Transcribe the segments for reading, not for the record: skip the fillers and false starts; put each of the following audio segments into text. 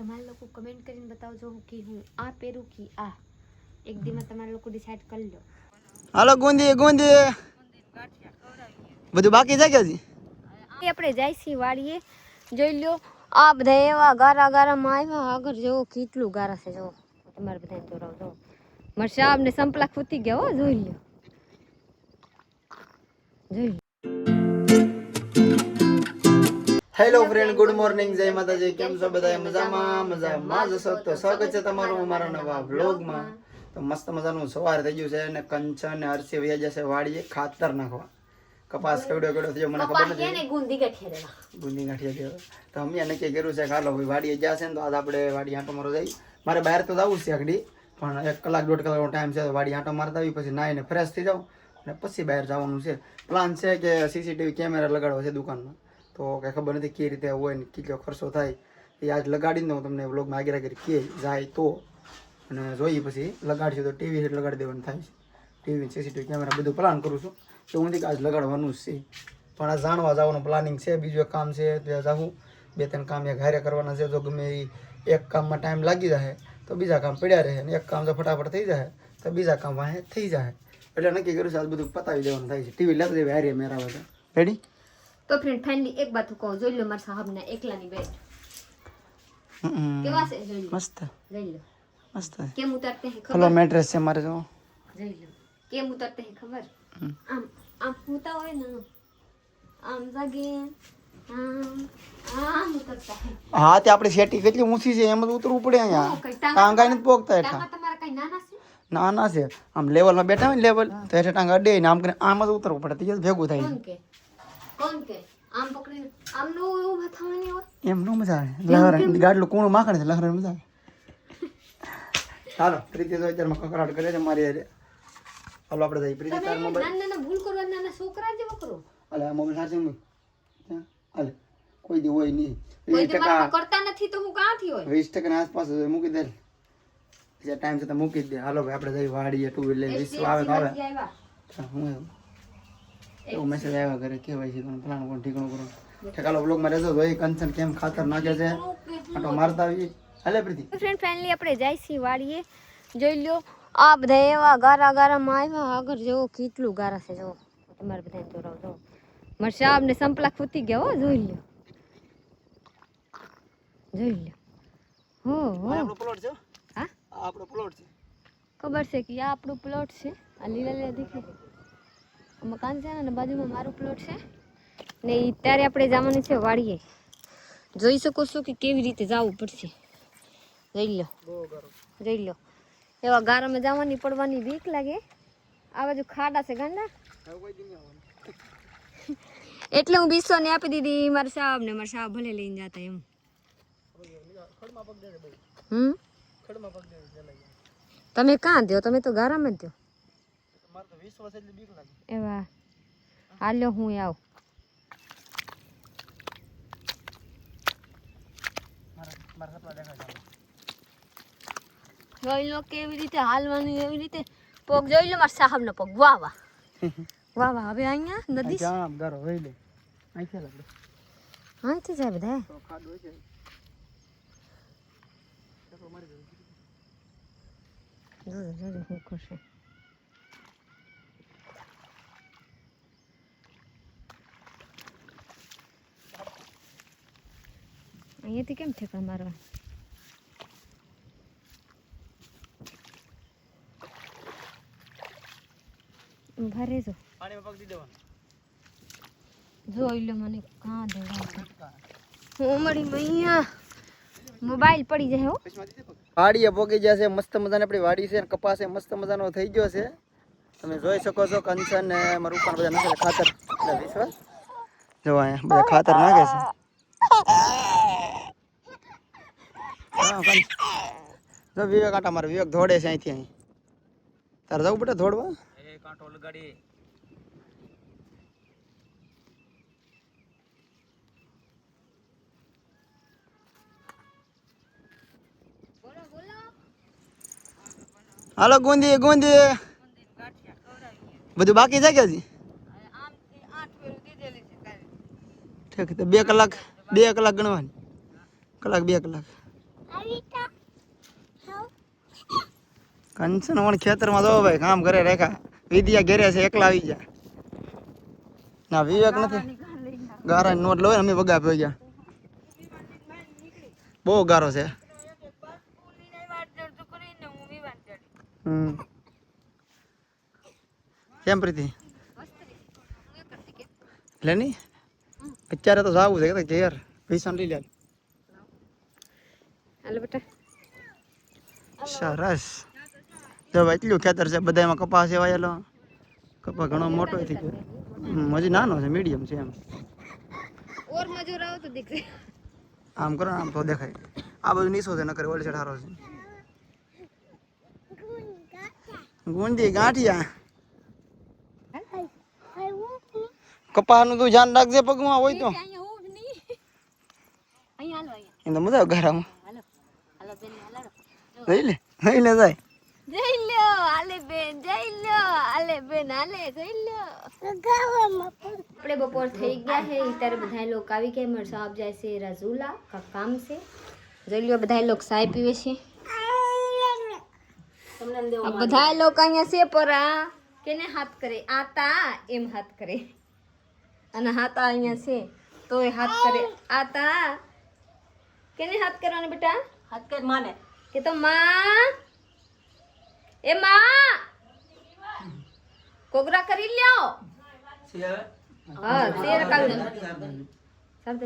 તમારે લોકો કમેન્ટ કરીને બતાવજો કે હું આ પહેરું કે આ એક દીમાં તમારે લોકો ડિસાઈડ કરી લો. હાલો ગુંદી ગુંદી બધું બાકી છે કે હજી આપણે જાય છીએ વાડીએ. જોઈ લો આ બધા એવા ગારા ગારામાં આવ્યા. આગળ જેવો કેટલું ગારા છે જો તમારે બધા જોરાવ જો મારા સાહેબ ને સંપલા ખૂતી ગયા હો. જોઈ લો જોઈ લો. હેલો ફ્રેન્ડ, ગુડ મોર્નિંગ, જય માતાજી. કેમ છો બધા? મજામાં જશો તો સ્વાગત છે તમારું અમારા નવા વ્લોગમાં. તો મસ્ત મજાનું સવાર થઈ ગયું છે અને કંચન ને હર્ષી વયા જશે વાડીએ ખાતર નાખવા. કપાસ કેવડો થયો મને ખબર નથી. ગુંદી ગાંઠિયા દેવા તો અમે નક્કી કર્યું છે કે હાલો ભાઈ વાડીએ ગયા છે ને તો આજ આપણે વાડી આંટો મારવા જઈ. મારે બહાર તો જવું છે આગળ, પણ 1 કલાક 1.5 કલાકનો ટાઈમ છે. વાડી આંટો મારતા આવી પછી નાહીને ફ્રેશ થઈ જાઉં અને પછી બહાર જવાનું છે. પ્લાન છે કે સીસીટીવી કેમેરા લગાડવા છે દુકાનમાં. તો કંઈ ખબર નથી કઈ રીતે હોય ને કેટલો ખર્ચો થાય એ આજ લગાડીને હું તમને વ્લોગમાં આગળ કે જાય તો. અને જોઈએ પછી લગાડશું તો ટીવી હેઠ લગાડી દેવાનું થાય છે. ટીવી સીસીટીવી કેમેરા બધું પ્લાન કરું છું તો હું આજ લગાડવાનું જ છે. પણ આ જાણવા જવાનું પ્લાનિંગ છે. બીજું એક કામ છે ત્યાં જાઉં. 2-3 કામ એક હારે કરવાના છે. જો ગમે એક કામમાં ટાઈમ લાગી જાય તો બીજા કામ પડ્યા રહે, અને એક કામ જો ફટાફટ થઈ જાય તો બીજા કામ વાહે થઈ જાય. એટલે નક્કી કર્યું છે આજ બધું પતાવી દેવાનું થાય છે. ટીવી લેતા દેવી હારે મેરા બધા રેડી. તો ફ્રેન્ડ ફાઇનલી એક બાત કહું, જોઈ લો મારા સાહેબના એકલાની બેટ કેવા છે. જોઈ લો મસ્ત જોઈ લો મસ્ત કેમ ઉતારતે હે ફલો ખબર? મેટ્રેસ છે મારે જો. જોઈ લો કેમ ઉતારતે હે ખબર? આમ આમ હોતા હોય ને આમ જાગે આમ ઉતરતા હે. હા તે આપણી શેટી કેટલી ઊંચી છે એમ જ ઉતરવું પડે. અહીંયા ટાંગા નથી પોગતા હેઠા. તમારા કઈ નાના છે? ના છે આમ લેવલમાં બેઠા હોય ને લેવલ તો હેઠે ટાંગા અડે ને આમ કરીને આમ જ ઉતરવું પડે. તે ભેગું થાય કોણ કે આમ પકડીને આમ નો ઊભા થવાની હોય એમ નો મજા આવે. લહર ગાડલું કૂણું માખણ છે લહર મજા આવે. ચાલો પ્રીતિ તો અત્યારમાં કકરાટ કરે છે મારી હારે. હાલો આપણે જઈએ. પ્રીતિ તાર મોબાઈલ નાના ભૂલ કરવા નાના છોકરા જેવો કરો. હાલે આ મોબાઈલ સાચી મૂક. હાલે કોઈ દી હોય નહીં. કોઈ દી મારા કરતા નથી તો હું કાંથી હોય? 20% ની આસપાસ મૂકી દે. જે ટાઈમ છે તો મૂકી જ દે. હાલો ભાઈ આપણે જઈએ વાડીએ. 2 વ્હીલર 20 આવે તો આવે. હું એવું મેસેજ આવ્યા કરે કેવાય છે તમે પ્લાન કોણ ઠીકણું કરો. ઠેકાલો બ્લોગમાં રહેજો. ભાઈ કંચન કેમ ખાતર નાખે છે આટો મારતા આવી. હાલે પ્રીતિ. ફ્રેન્ડ ફાઇનલી આપણે જાય છીએ વાડીએ. જોઈ લો આ બધા એવા ગારા ગારામાં આવ્યા. આગળ જેવો કેટલું ગારા છે જો તમારે બધા જોરાવ જો મારા સાહેબ ને સંપલા ખૂતી ગયા હો. જોઈ લો જોઈ લો હો આપણો પ્લોટ છે. હા આપણો પ્લોટ છે. ખબર છે કે આ આપણું પ્લોટ છે. આ લીલા લીલા દેખાય મકાન છે ને બાજુમાં મારું પ્લોટ છે ને. ત્યારે આપણે જવાનું છે વાડીએ. જોઈ શકો છો કે કેવી રીતે જવું પડશે. જોઈ લો જોઈ લો એવા ગારામાં જવાની પડવાની બીક લાગે. આ બાજુ ખાડા છે ગાંડા એટલે હું 200 ને આપી દીધી મારા સાહેબ ને. મારા સાહેબ ભલે લઈને જતા એમ. તમે કાં દો? તમે તો ગારામાં જ દો. એવા હાલો હું આવું. જોઈ લો કેવી રીતે હાલવાની એવી રીતે પગ. જોઈ લો મારા સાહેબ નો પગ. વાહ વાહ વાહ વાહ. હવે અહીંયા નદી અહીંથી જાય બધા. શું કરશે અહીંયાથી કેમ ઠેકા મારવા? ભરે જો જોઈ લો મને કાં દેવા હું મળી અહીંયા મોબાઈલ પડી જાય હો. વાડીએ પોગી ગયા છે. મસ્ત મજાની આપણી વાડી છે. કપાસ મસ્ત મજાનો થઈ ગયો છે. તમે જોઈ શકો છો. કંચન ને મારું ઉપર બધા નાખે ખાતર. વિશ્વાસ જો અહીંયા બધા ખાતર નાખે છે. જો વિવેક આટા મારે. વિવેક દોડે છે અહીંથી અહીં. તારે જવું પડે દોડવા. કાંટો લગાડી હાલો ગુંદી ગુંદી બધું બાકી છે કે હજી? ઠીક તો 2 કલાક ગણવાની. કલાક 2 કલાક કંચન વણ ખેતરમાં જો ભાઈ કામ કરે રેખા વિદ્યા ઘેરે છે એકલા આવી ગયા ના વિવેક નથી ગારા નોટ લો અમે વગા પી ગયા બહુ ગારો છે કેમ પ્રીતિ લે ની અત્યારે તો જાવું છે કે ઘેર પૈસા લઈ લે હાલો બેટા સરસ જો એટલું ખેતર છે બધામાં કપાસ છે વાયેલો કપા ઘણો મોટો થઈ ગયો હજી નાનો છે મીડિયમ છે એમ ઓર મજૂર આવો તો દેખે આમ કરો આમ તો દેખાય આ બધું નીસો છે નકર ઓલી સાઈડ હારો છે ગુંજી ગાંઠિયા કપાનું તું ધ્યાન રાખજે પગમાં હોય તો અહીંયા ઊભ નહીં અહીંયા હાલો અહીંયા એને મજા આવે ગારામાં હાલો હાલો બેન હાલો લઈ લે જાય જઈ લ્યો આલે બેન જઈ લ્યો આલે બેન આલે જઈ લ્યો આપણે બપોર થઈ ગયા છે ત્યારે બધા લોકો આવી ગયા મારા સાહેબ જાય છે રાજુલા કા કામ છે જોઈ લ્યો બધા લોકો ચાય પીવે છે આ બધા લોકો અહીંયા છે પર આ કેને હાથ કરે આતા એમ હાથ કરે અને હાતા અહીંયા છે તો એ હાથ કરે આતા કેને હાથ કરવાનો બેટા હાથ કર માને કે તો માં એ માં કોગરા કરી લ્યો હા શેર કાલ શબ્દ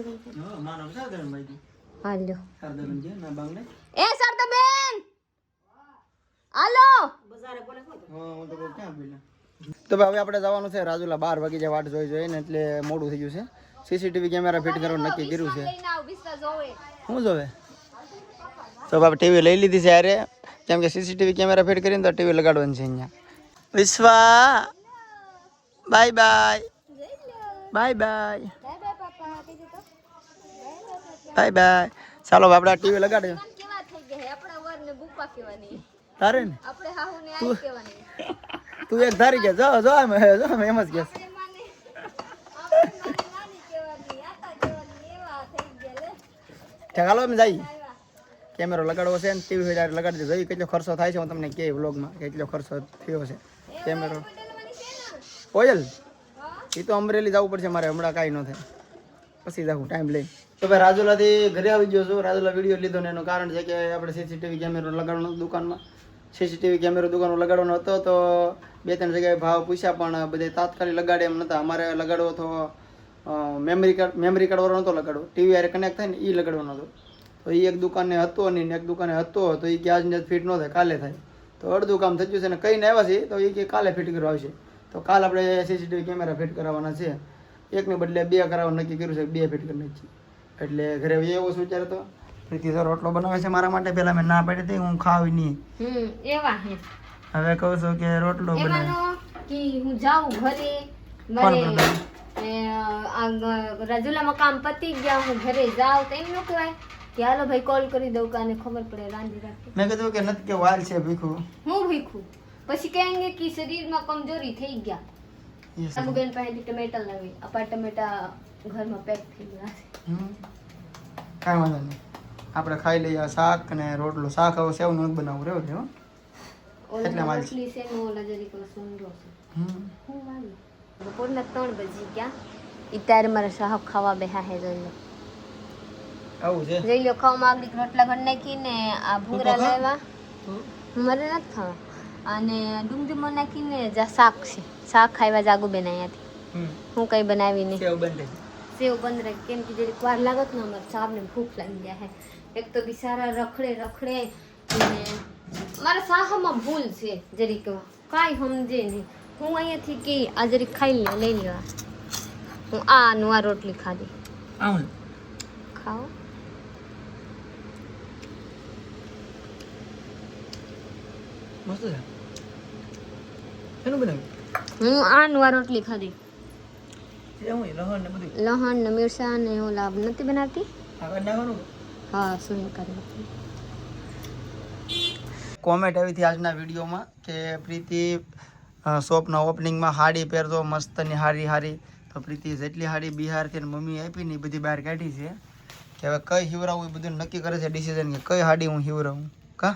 હા લ્યો એ શબ્દ બેન હાલો તો હવે આપણે જવાનું છે રાજુલા 12 વાગે જે વાટ જોઈ જોઈએ ને એટલે મોડું થઈ ગયું છે સીસીટીવી કેમેરા ફિટ કરવાનું નક્કી કર્યું છે શું જોવે તો બાપા ટીવી લઈ લીધી છે યારે કેમ કે સીસીટીવી કેમેરા ફિટ કરીને તો ટીવી લગાડવાનું છે અહીંયા Vishwa bye bye bye bye bye bye ચાલો આપણે આ ટીવી લગાડ્યો તારે ને તું એક ધારી કે જો જો એમ જ કે ચાલો અમે જઈએ કેમેરો લગાડવો છે ને ટીવી લગાડી દે જોઈએ કેટલો ખર્ચો થાય છે હું તમને કહે વ્લોગમાં કેટલો ખર્ચો થયો છે કેમેરો કોયલ એ તો અમરેલી જવું પડશે મારે હમણાં કાંઈ ન થાય પછી જાઉં ટાઈમ લઈ તો ભાઈ રાજુલાથી ઘરે આવી ગયો છું રાજુલા વિડીયો લીધો ને એનું કારણ છે કે આપણે સીસીટીવી કેમેરો લગાડવાનો દુકાનમાં સીસીટીવી કેમેરો દુકાનમાં લગાડવાનો હતો તો 2-3 જગ્યાએ ભાવ પૂછ્યા પણ બધે તાત્કાલિક લગાડે એમ નતા અમારે લગાડવો તો મેમરી કાર્ડ વાળો નહોતો લગાડવો ટીવી યારે કનેક્ટ થાય ને એ લગાડવાનો હતો તો એ એક દુકાને હતો નહીં ને એક દુકાને હતો તો એ કે આજને ફિટ ન થાય કાલે થાય તો અડધું કામ થઈ ગયું છે ને કહીને આવ્યા છે તો એ કે કાલે ફિટ કરવા આવશે તો કાલ આપણે સીસીટીવી કેમેરા ફિટ કરાવવાના છે એકને બદલે 2 કરાવવાનું નક્કી કર્યું છે 2 ફિટ કરી નાખીએ એટલે ઘરે એવો વિચાર હતો પ્રીતિ સર રોટલો બનાવે છે મારા માટે પહેલા મેં ના પાડી હતી હું ખાવી નહીં એવા હે હવે કહું છું કે રોટલો બનાવે કે હું જાઉં ઘરે મારે રાજુલામાં કામ પતી ગયા હું ઘરે જાઉં તો એમ ન કહેવાય કે હાલો ભાઈ કોલ કરી દઉં કે આને ખબર પડે રાંધી રાખે મેં કીધું કે નથી કે વાલ છે ભીખું હું ભીખું પછી કહેંગે કે શરીરમાં કમજોરી થઈ ગયા બેન પાસેથી ટમેટા લાવી આપા ટમેટા ઘરમાં પેક થઈ ગયા છે કાંઈ વાંધો નહીં આપણે ખાઈ લઈએ શાક ને રોટલો શાક હવે સેવ નું બનાવું રહ્યો છે એટલે રોટલી છે નો ઓલા જરીક સુંદરો છે હું વાલી બપોરના 3 વાગી ગયા અત્યારે મારા શાક ખાવા બેહા હે જોઈ લો આવું છે જોઈ લો ખાવા માંગડી રોટલા ઘર નાખીને આ ભૂંગરા લેવા મારે નથી ખાવા અને ડુંગળીમાં નાખીને જા શાક છે શાક ખાવા જાગુ બેન અહીંયાથી હું કઈ બનાવી નહીં સેવ બંધ રાખી કેમ કે જરીક વાર લાગત ને અમારે સાહેબને ભૂખ લાગી ગયા હે એક તો બિચારા રખડે અને મારા સાહમાં ભૂલ છે જરીક કાંઈ સમજે નહીં હું અહીંયાથી કે આ જરીક ખાઈ લઈ લેવા હું આનું આ રોટલી ખાધી ખાઓ મસ્ત છે શેનું બનાવ્યું હું આનું આ રોટલી ખાધી લહણ ને મિરસા ને ઓલા નથી બનાવતી હા શું કરી કોમેન્ટ આવી હતી આજના વિડીયોમાં કે પ્રીતિ શોપના ઓપનિંગમાં હાડી પહેરતો મસ્તની હારી તો પ્રીતિ જેટલી હાડી બિહારથી મમ્મી આપી ને એ બધી બહાર કાઢી છે કે હવે કઈ હિવરાવું એ બધું નક્કી કરે છે ડિસિઝન કે કઈ હાડી હું હિવરાવું કા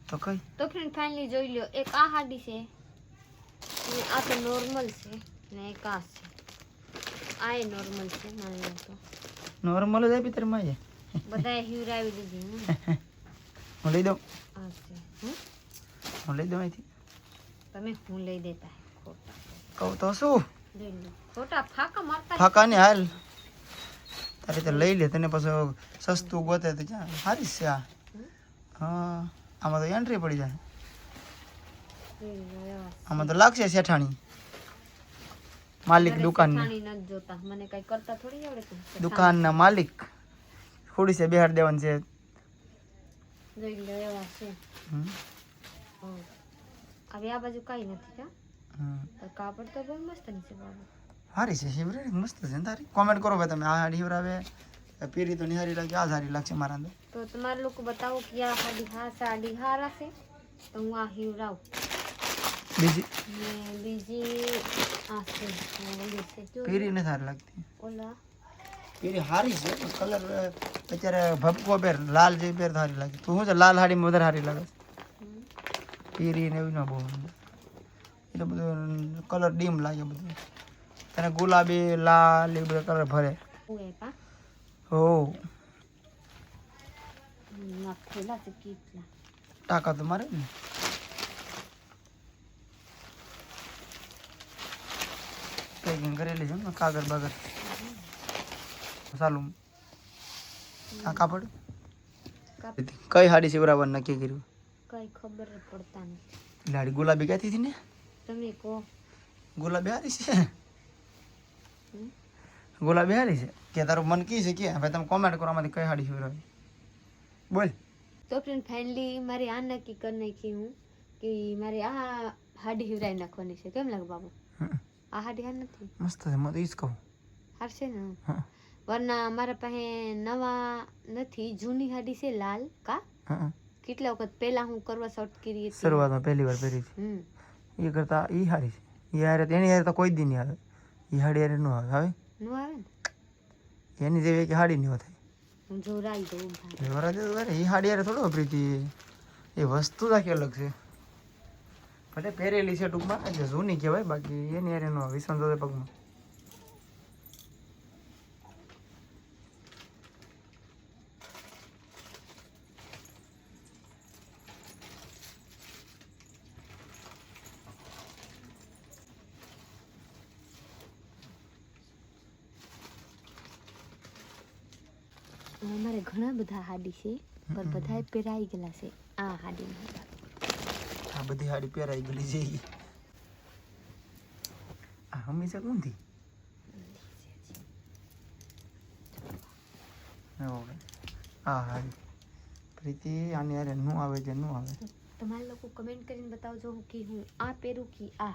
તો કઈ તો ફ્રેન્ડ ફાઇનલી જોઈ લ્યો, એક આ હાડી છે અને આ તો નોર્મલ છે ને એક આ છે. આ એ નોર્મલ છે મારી લો તો નોર્મલ જ આપી તારે માએ બધાએ હિવરાવી દીધી. હું લઈ દઉં આ છે હું લઈ દઉં અહીંથી તમે હું લઈ દેતા ખોટા કહું તો શું લઈ લો. ખોટા ફાકા મારતા ફાકા ને હાલ તારે તો લઈ લે તને પછી સસ્તું ગોતે તો ક્યાં સારી છે આ હા આમાં તો એન્ટ્રી પડી જાય આમાં તો લાગશે શેઠાણી માલિક દુકાનની નથી જોતા મને કઈ કરતા થોડી આવડે છે. દુકાનના માલિક થોડી છે બિહાર દેવાનું છે જોઈ લો એવા છે. હમ. હવે આ બાજુ કઈ નથી કા હમ. કાપડ તો બહુ મસ્ત છે બાબુ. સારી છે હિવરાવી મસ્ત છે ને તારી કોમેન્ટ કરો ભાઈ તમે આ હાડી હિવરાવે પીરી તો નિહારી લાગે આ સારી લાગશે મારા અંદર તો તમારે લોકો બતાવો કે આ સાડી હારા છે તો હું આ હિવરાવ બીજી ને બીજી આ છે ઓલી છે જો પીરી નથી સારી લાગતી ઓલા પીરી સારી છે પણ કલર અત્યારે ભપકો પહેર લાલ જેવી પહેર સારી લાગે તું શું છે લાલ હાડીમાં વધારે સારી લાગે પીરી ને એવી ના બહુ એટલે બધું કલર ડીમ લાગે બધું તને ગુલાબી લાલ એ બધા કલર ભરે ઓએ પા હો નાખેલા છે કેટલા ટાકા તો મારે ને પેકિંગ કરેલી છે ને કાગળ બાગળ ચાલુ આ કાપડ કઈ હાડી સિવરાવવાનું નક્કી કર્યું કઈ ખબર જ પડતા નથી. લાડી ગુલાબી કહેતી હતી ને તમે કહો ગુલાબી હારી છે ગુલાબી હારી છે કે તારું મન કી છે કે ભાઈ તમે કોમેન્ટ કરો આમાંથી કઈ હાડી સિવરાવી બોલ તો ફ્રેન્ડ ફાઇનલી મારે આ નક્કી કરી નાખી હું કે મારે આ હાડી હિવરાઈ નાખવાની છે. કેમ લાગે બાબુ આ હાડી હાર નથી મસ્ત છે મને ઈ જ કહું હાર છે ને હા વરના મારા પાસે નવા નથી જૂની હાડી છે લાલ કા હા કેટલા વખત પહેલા હું કરવા શોર્ટ કરી હતી. શરૂઆતમાં પહેલી વાર પહેરી છે એ કરતા એ હારી છે એ હારે એની હારે તો કોઈ દી નહીં આવે એ હાડી હારે ન આવે આવે નો આવે ને એની જેવી કે હાડી નહીં થાય હું જોરાઈ દઉં ભાઈ. વરા દે વરે એ હાડી હારે થોડો વાપરી એ વસ્તુ જ આખી અલગ છે ભલે પહેરેલી છે ટૂંકમાં એટલે જૂની કહેવાય બાકી એની હારે ન આવે વિસંતો પગમાં અમારે ઘણા બધા હાડી છે પણ બધાય પહેરાઈ ગયેલા છે આ હાડીમાં. આ બધી હાડી પહેરાઈ ગયેલી છે આ હંમેશા કોણથી આ હાડી પ્રીતિ આની હારે નું આવે છે નું આવે તમારા લોકો કમેન્ટ કરીને બતાવજો કે હું આ પહેરું કે આ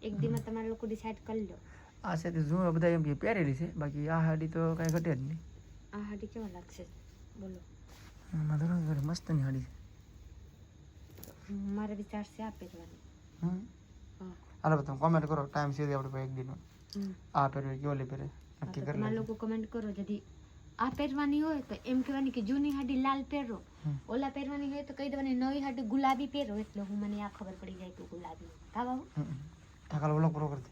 એક દીમાં તમારા લોકો ડિસાઈડ કરી લો. આ છે તે જૂના બધા એમ કે પહેરેલી છે બાકી આ હાડી તો કાંઈ ઘટે જ નહીં આ હાડી કેવા લાગશે બોલો. એમાં તો મસ્તની હાડી છે મારે વિચાર છે આ પહેરવાની. હા હાલો તમે કોમેન્ટ કરો ટાઈમ સીધી આપણે એક દિનનો આ પહેરવી કે ઓલી પહેરે નક્કી કરી તમારા લોકો કમેન્ટ કરો ଯଦି આ પહેરવાની હોય તો એમ કહેવાની કે જૂની હાડી લાલ પહેરો, ઓલા પહેરવાની હોય તો કહી દેવાની નવી હાડી ગુલાબી પહેરો એટલે હું મને આ ખબર પડી જાય કે ગુલાબી હા બાબુ ઠાકાલ ઓલો પૂરો કરી દે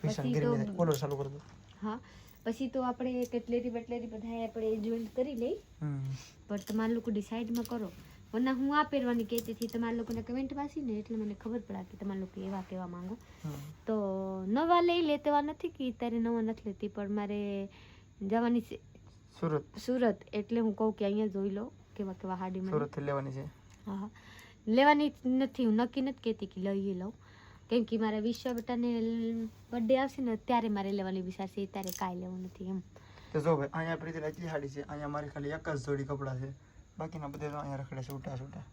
પૈસા પછી ગરી તો ઓલો ચાલુ કરી દો હા પછી તો આપણે કેટલેરી બટલેરી બધા આપણે જોઈન્ટ કરી લઈ પણ તમારા લોકો ડિસાઈડમાં કરો વરના હું આ પહેરવાની કહેતી હતી તમારા લોકોને કમેન્ટ વાંચી ને એટલે મને ખબર પડે કે તમારા લોકો એવા કહેવા માંગો તો નવા લઈ લેવા નથી કે તારે નવા નથી લેતી પણ મારે જવાની છે સુરત એટલે હું કહું કે અહીંયા જોઈ લો કેવા કેવા હાડી મને સુરતથી લેવાની છે. હા લેવાની નથી હું નક્કી નથી કહેતી કે લઈ લઉં કેમ કે મારા વિશ્વા બેટાને બર્થડે આવશે ને ત્યારે મારે લેવાની વિચાર છે ત્યારે કાંઈ લેવું નથી એમ. તો જો ભાઈ અહીંયા પ્રીતિ એટલી હાડી છે અહીંયા મારી ખાલી એક જ જોડી કપડાં છે બાકીના બધે તો અહીંયા રખડે છૂટા છૂટા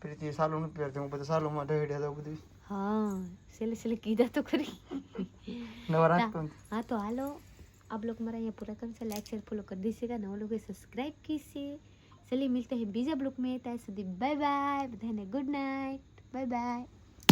પ્રીતિ સાલું નથી પહેરતી હું બધા સાલુંમાં ઢળ્યા તો બધું હા છેલ્લે કીધા તો ખરી નવા રાખતો हाँ तो हेलो आप लोग हमारा यहाँ पूरा कम से लाइक शेयर फॉलो कर दीजिएगा ना वो लोग सब्सक्राइब कीजिए. चलिए मिलते हैं बीजा ब्लॉग में. ત્યાં સુધી બાય બાય બધાને ગુડ નાઇટ બાય બાય.